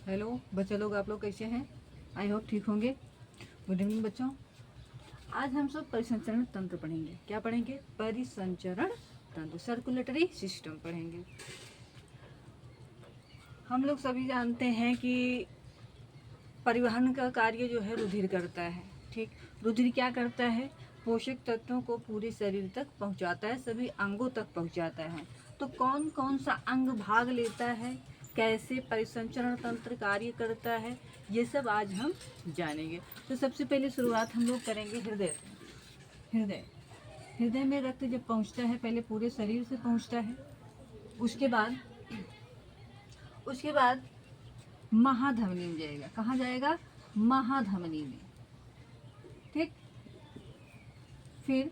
Hello बच्चे लोग, आप लोग कैसे हैं? आई होप ठीक होंगे। गुड इवनिंग बच्चों। आज हम सब परिसंचरण तंत्र पढ़ेंगे। क्या पढ़ेंगे? परिसंचरण तंत्र, सर्कुलेटरी सिस्टम पढ़ेंगे। हम लोग सभी जानते हैं कि परिवहन का कार्य जो है रुधिर करता है। ठीक, रुधिर क्या करता है? पोषक तत्वों को पूरे शरीर तक पहुंचाता है, सभी अंगों तक पहुंचाता है। तो कौन कौन सा अंग भाग लेता है, कैसे परिसंचरण तंत्र कार्य करता है, ये सब आज हम जानेंगे। तो सबसे पहले शुरुआत हम लोग करेंगे हृदय से। हृदय हृदय में रक्त जब पहुंचता है, पहले पूरे शरीर से पहुंचता है। उसके बाद महाधमनी में जाएगा। कहाँ जाएगा? महाधमनी में। ठीक, फिर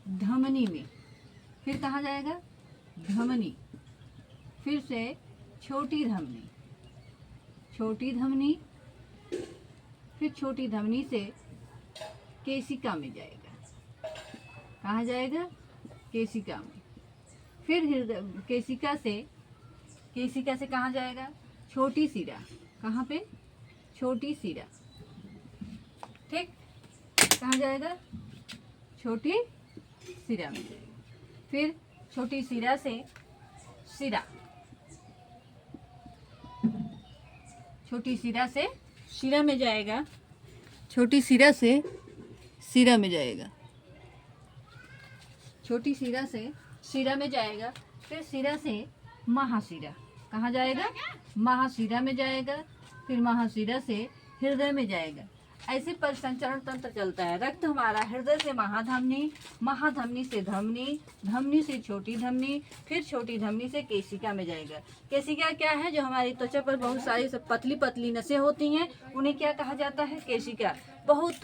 धमनी में। फिर कहाँ जाएगा? धमनी। फिर से छोटी धमनी। छोटी धमनी, फिर छोटी धमनी से केशिका में जाएगा। कहाँ जाएगा? केशिका में। फिर हृदय केशिका से कहाँ जाएगा? छोटी सिरा। कहाँ पे? छोटी सिरा। ठीक, कहाँ जाएगा? छोटी सिरा में जाएगा। फिर छोटी सिरा से सिरा। छोटी सिरा से सिरा में जाएगा। छोटी सिरा से सिरा में जाएगा। छोटी सिरा से सिरा में जाएगा। फिर सिरा से महाशिरा। कहाँ जाएगा? महाशिरा में जाएगा। फिर महाशिरा से हृदय में जाएगा। ऐसे परिसंचरण तंत्र चलता है। रक्त हमारा हृदय से महाधमनी, महाधमनी से धमनी, धमनी से छोटी धमनी, फिर छोटी धमनी से केशिका में जाएगा। केशिका क्या है? जो हमारी त्वचा पर बहुत सारी सब पतली पतली नसें होती हैं, उन्हें क्या कहा जाता है? केशिका। बहुत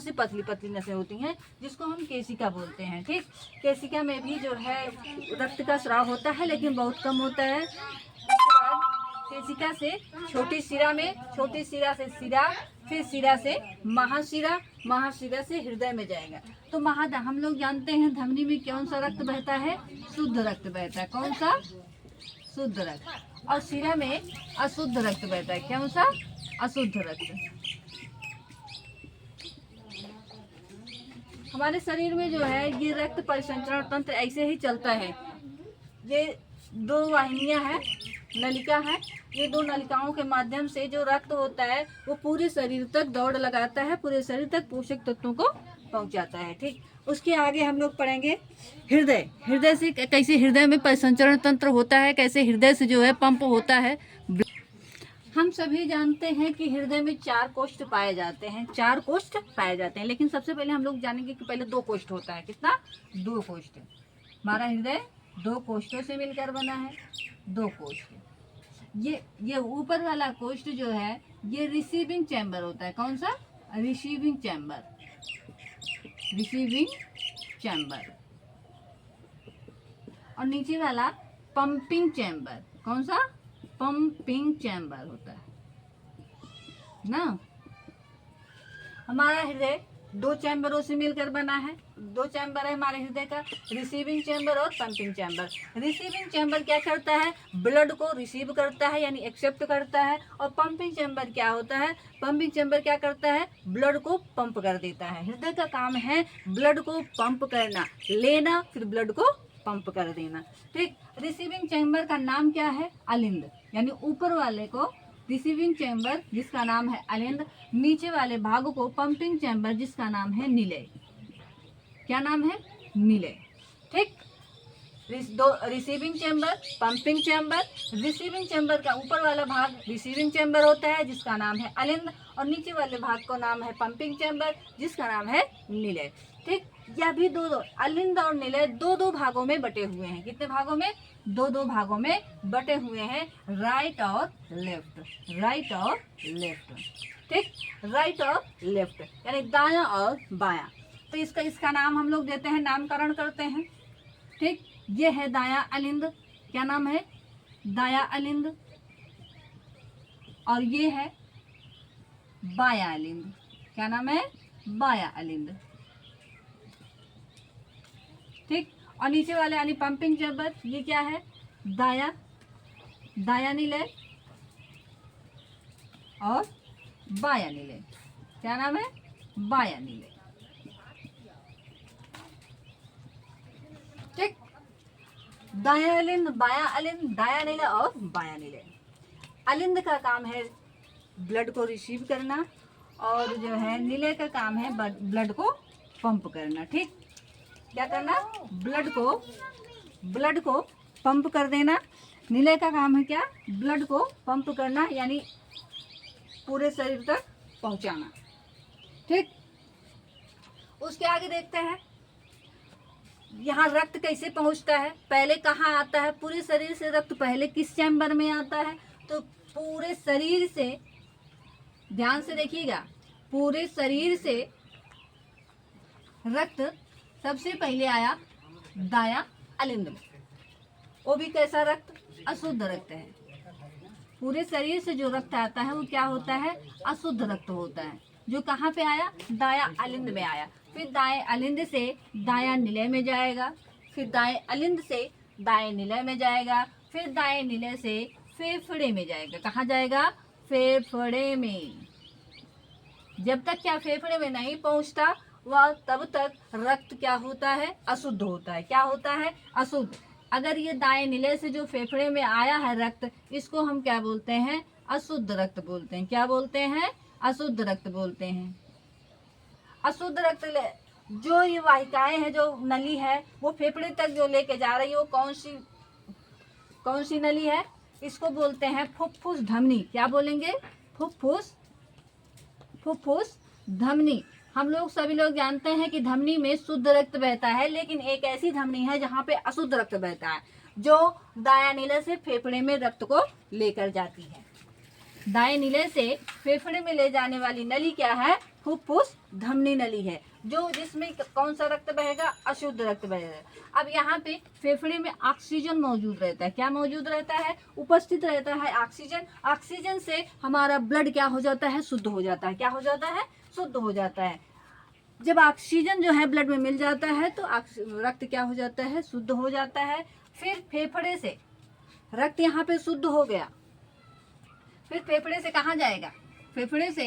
सी पतली पतली नसें होती हैं, जिसको हम केशिका बोलते हैं। ठीक, केशिका में भी जो है रक्त का स्राव होता है, लेकिन बहुत कम होता है। उसके बाद केशिका से छोटी सिरा में, छोटी सिरा से सिरा, फिर सिरा से महाशिरा, महाशिरा से हृदय में जाएगा। तो हम लोग जानते हैं धमनी में कौन सा रक्त बहता है? शुद्ध रक्त बहता है। कौन सा? शुद्ध रक्त। और सिरा में अशुद्ध रक्त बहता है। कौन सा? अशुद्ध रक्त। हमारे शरीर में जो है ये रक्त परिसंचरण तंत्र ऐसे ही चलता है। ये दो वाहिनियां हैं, नलिका है। ये दो नलिकाओं के माध्यम से जो रक्त होता है वो पूरे शरीर तक दौड़ लगाता है, पूरे शरीर तक पोषक तत्वों को पहुंचाता है। ठीक, उसके आगे हम लोग पढ़ेंगे हृदय। हृदय से कैसे हृदय में परिसंचरण तंत्र होता है, कैसे हृदय से जो है पंप होता है। हम सभी जानते हैं कि हृदय में 4 कोष्ठ पाए जाते हैं। 4 कोष्ठ पाए जाते हैं, लेकिन सबसे पहले हम लोग जानेंगे कि पहले 2 कोष्ठ होता है। कितना? 2 कोष्ठ। हमारा हृदय 2 कोष्ठों से मिलकर बना है। 2 कोष्ठ। ये ऊपर वाला कोष्ठ जो है ये रिसीविंग चैम्बर होता है। कौन सा? Receiving chamber. Receiving chamber. और नीचे वाला पंपिंग चैम्बर। कौन सा? पंपिंग चैम्बर होता है ना। हमारा हृदय 2 चैम्बरों से मिलकर बना है। 2 चैम्बर है हमारे हृदय का, रिसीविंग चैम्बर और पंपिंग चैम्बर। रिसीविंग चैम्बर क्या करता है? ब्लड को रिसीव करता है, यानी एक्सेप्ट करता है। और पंपिंग चैम्बर क्या होता है? पंपिंग चैम्बर क्या करता है? ब्लड को पंप कर देता है। हृदय का काम है ब्लड को पंप करना, लेना, फिर ब्लड को पंप कर देना। ठीक, रिसीविंग चैम्बर का नाम क्या है? अलिंद। यानी ऊपर वाले को रिसीविंग चैम्बर, जिसका नाम है अलिंद। नीचे वाले भाग को पंपिंग चैम्बर, जिसका नाम है निलय। क्या नाम है? निलय। ठीक, receiving chamber, pumping chamber. Receiving chamber का ऊपर वाला भाग रिसीविंग चैम्बर होता है, जिसका नाम है अलिंद, और नीचे वाले भाग का नाम है पंपिंग चैम्बर, जिसका नाम है निलय। ठीक, यह भी दो अलिंद और निलय 2-2 भागों में बटे हुए हैं। कितने भागों में? 2-2 भागों में बटे हुए हैं, राइट और लेफ्ट। राइट और लेफ्ट। ठीक, राइट और लेफ्ट यानी दायां और बायां। तो इसका नाम हम लोग देते हैं, नामकरण करते हैं। ठीक, ये है दायां अलिंद। क्या नाम है? दायां अलिंद। और ये है बायां अलिंद। क्या नाम है? बायां अलिंद। ठीक, और नीचे वाले यानी पंपिंग चैम्बर, ये क्या है? दायां निलय। और बायां नीले। क्या नाम है? बायां नीले। ठीक, दायां अलिंद, बायां अलिंद, दायां नीले और बायां नीले। अलिंद का काम है ब्लड को रिसीव करना और जो है नीले का काम है ब्लड को पंप करना। ठीक, क्या करना? ब्लड को पंप कर देना। नीले का काम है क्या? ब्लड को पंप करना, यानी पूरे शरीर तक पहुंचाना। ठीक, उसके आगे देखते हैं यहाँ रक्त कैसे पहुंचता है। पहले कहाँ आता है? पूरे शरीर से रक्त पहले किस चैम्बर में आता है? तो पूरे शरीर से, ध्यान से देखिएगा, पूरे शरीर से रक्त सबसे पहले आया दायां अलिंद में। वो भी कैसा रक्त? अशुद्ध रक्त है। पूरे शरीर से जो रक्त आता है वो क्या होता है? अशुद्ध रक्त होता है। जो कहाँ पे आया? दायां अलिंद में आया। फिर दाएं अलिंद से दायां निलय में जाएगा, फिर दाएं अलिंद से दाएं निलय में जाएगा, फिर दाएं निलय से फेफड़े में जाएगा। कहाँ जाएगा? फेफड़े में। जब तक क्या फेफड़े में नहीं पहुंचता वह तब तक रक्त क्या होता है? अशुद्ध होता है। क्या होता है? अशुद्ध। अगर ये दाएं निलय से जो फेफड़े में आया है रक्त, इसको हम क्या बोलते हैं? अशुद्ध रक्त बोलते हैं। क्या बोलते हैं? अशुद्ध रक्त बोलते हैं। अशुद्ध रक्त जो ये वाहिकाएं है, जो नली है, वो फेफड़े तक जो लेके जा रही है, वो कौन सी नली है? इसको बोलते हैं फुफ्फुस धमनी। क्या बोलेंगे? फुफ्फुस धमनी। हम लोग सभी लोग जानते हैं कि धमनी में शुद्ध रक्त बहता है, लेकिन एक ऐसी धमनी है जहाँ पे अशुद्ध रक्त बहता है, जो दायां निलय से फेफड़े में रक्त को लेकर जाती है। दाएं निलय से फेफड़े में ले जाने वाली नली क्या है? फुफ्फुस धमनी नली है, जो जिसमें कौन सा रक्त बहेगा? अशुद्ध रक्त बहेगा। अब यहाँ पे फेफड़े में ऑक्सीजन मौजूद रहता है। क्या मौजूद रहता है? उपस्थित रहता है ऑक्सीजन। ऑक्सीजन से हमारा ब्लड क्या हो जाता है? शुद्ध हो जाता है। क्या हो जाता है? शुद्ध हो जाता है। जब ऑक्सीजन जो है ब्लड में मिल जाता है तो रक्त क्या हो जाता है? शुद्ध हो जाता है। फिर फेफड़े से रक्त यहाँ पे शुद्ध हो गया, फिर फेफड़े से कहाँ जाएगा? फेफड़े से,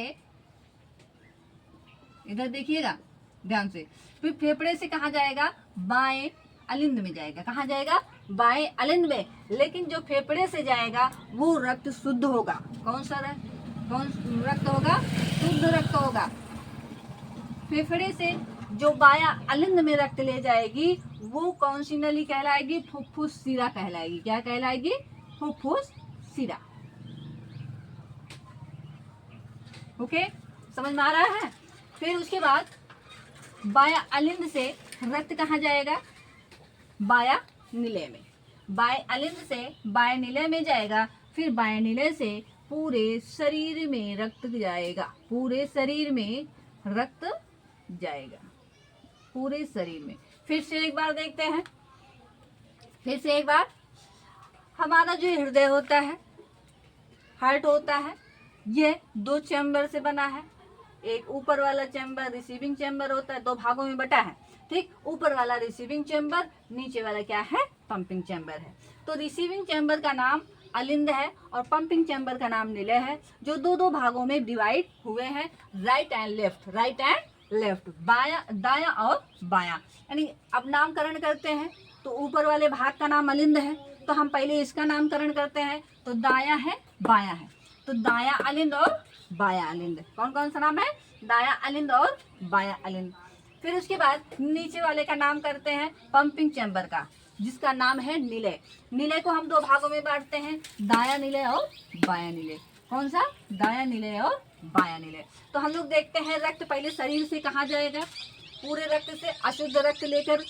इधर देखिएगा ध्यान से, फिर फेफड़े से कहाँ जाएगा? बाएं अलिंद में जाएगा। कहाँ जाएगा? बाएं अलिंद में। लेकिन जो फेफड़े से जाएगा वो रक्त शुद्ध होगा। कौन रक्त होगा? शुद्ध रक्त होगा। फेफड़े से जो बायां अलिंद में रक्त ले जाएगी वो कौन सी नली कहलाएगी? फुफ्फुस सिरा कहलाएगी। क्या कहलाएगी? फुफ्फुस सिरा। ओके, समझ में आ रहा है? फिर उसके बाद बायां अलिंद से रक्त कहाँ जाएगा? बायां निलय में। बाएं अलिंद से बाएं निलय में जाएगा, फिर बाएं निलय से पूरे शरीर में रक्त जाएगा। पूरे शरीर में रक्त जाएगा, पूरे शरीर में। फिर से एक बार देखते हैं, फिर से एक बार। हमारा जो हृदय होता है, हार्ट होता है, ये 2 चैम्बर से बना है। एक ऊपर वाला चैम्बर रिसीविंग चैम्बर होता है, 2 भागों में बटा है। ठीक, ऊपर वाला रिसीविंग चैम्बर, नीचे वाला क्या है? पंपिंग चैम्बर है। तो रिसीविंग चैम्बर का नाम अलिंद है और पंपिंग चैम्बर का नाम निलय है, जो 2 भागों में डिवाइड हुए हैं, राइट एंड लेफ्ट, दायां और बायां। यानी अब नामकरण करते हैं तो ऊपर वाले भाग का नाम अलिंद है, तो हम पहले इसका नामकरण करते हैं। तो दायां है, बायां है, तो दायां अलिंद और बायां अलिंद। कौन सा नाम है? दायां अलिंद और बायां अलिंद। फिर उसके बाद नीचे वाले का नाम करते हैं पंपिंग चैम्बर का, जिसका नाम है निलय। निलय को हम 2 भागों में बांटते हैं, दायां निलय और बायां निलय। कौन सा? दायां निलय और बायां निलय। तो हम लोग देखते हैं रक्त पहले शरीर से कहाँ जाएगा? पूरे रक्त से अशुद्ध रक्त लेकर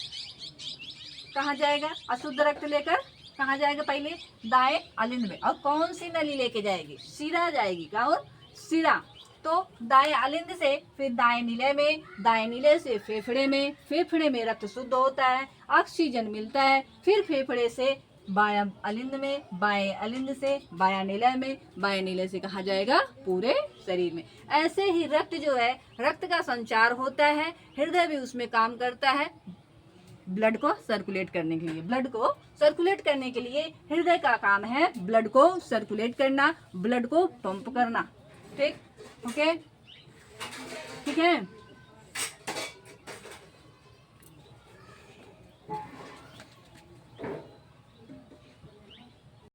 कहाँ जाएगा? अशुद्ध रक्त लेकर कहाँ जाएगा? पहले दाएं अलिंद में। और कौन सी नली लेके जाएगी? सिरा जाएगी। क्या? और सिरा। तो दाएं अलिंद से फिर दाएं निलय में, दाएं निलय से फेफड़े में, फेफड़े में रक्त शुद्ध होता है, ऑक्सीजन मिलता है, फिर फेफड़े से बायां अलिंद में, बाएं अलिंद से बायां निलय में, बाएं निलय से कहाँ जाएगा? पूरे शरीर में। ऐसे ही रक्त जो है, रक्त का संचार होता है, हृदय भी उसमें काम करता है ब्लड को सर्कुलेट करने के लिए। ब्लड को सर्कुलेट करने के लिए हृदय का काम है ब्लड को सर्कुलेट करना, ब्लड को पंप करना। ठीक, ओके, ठीक है।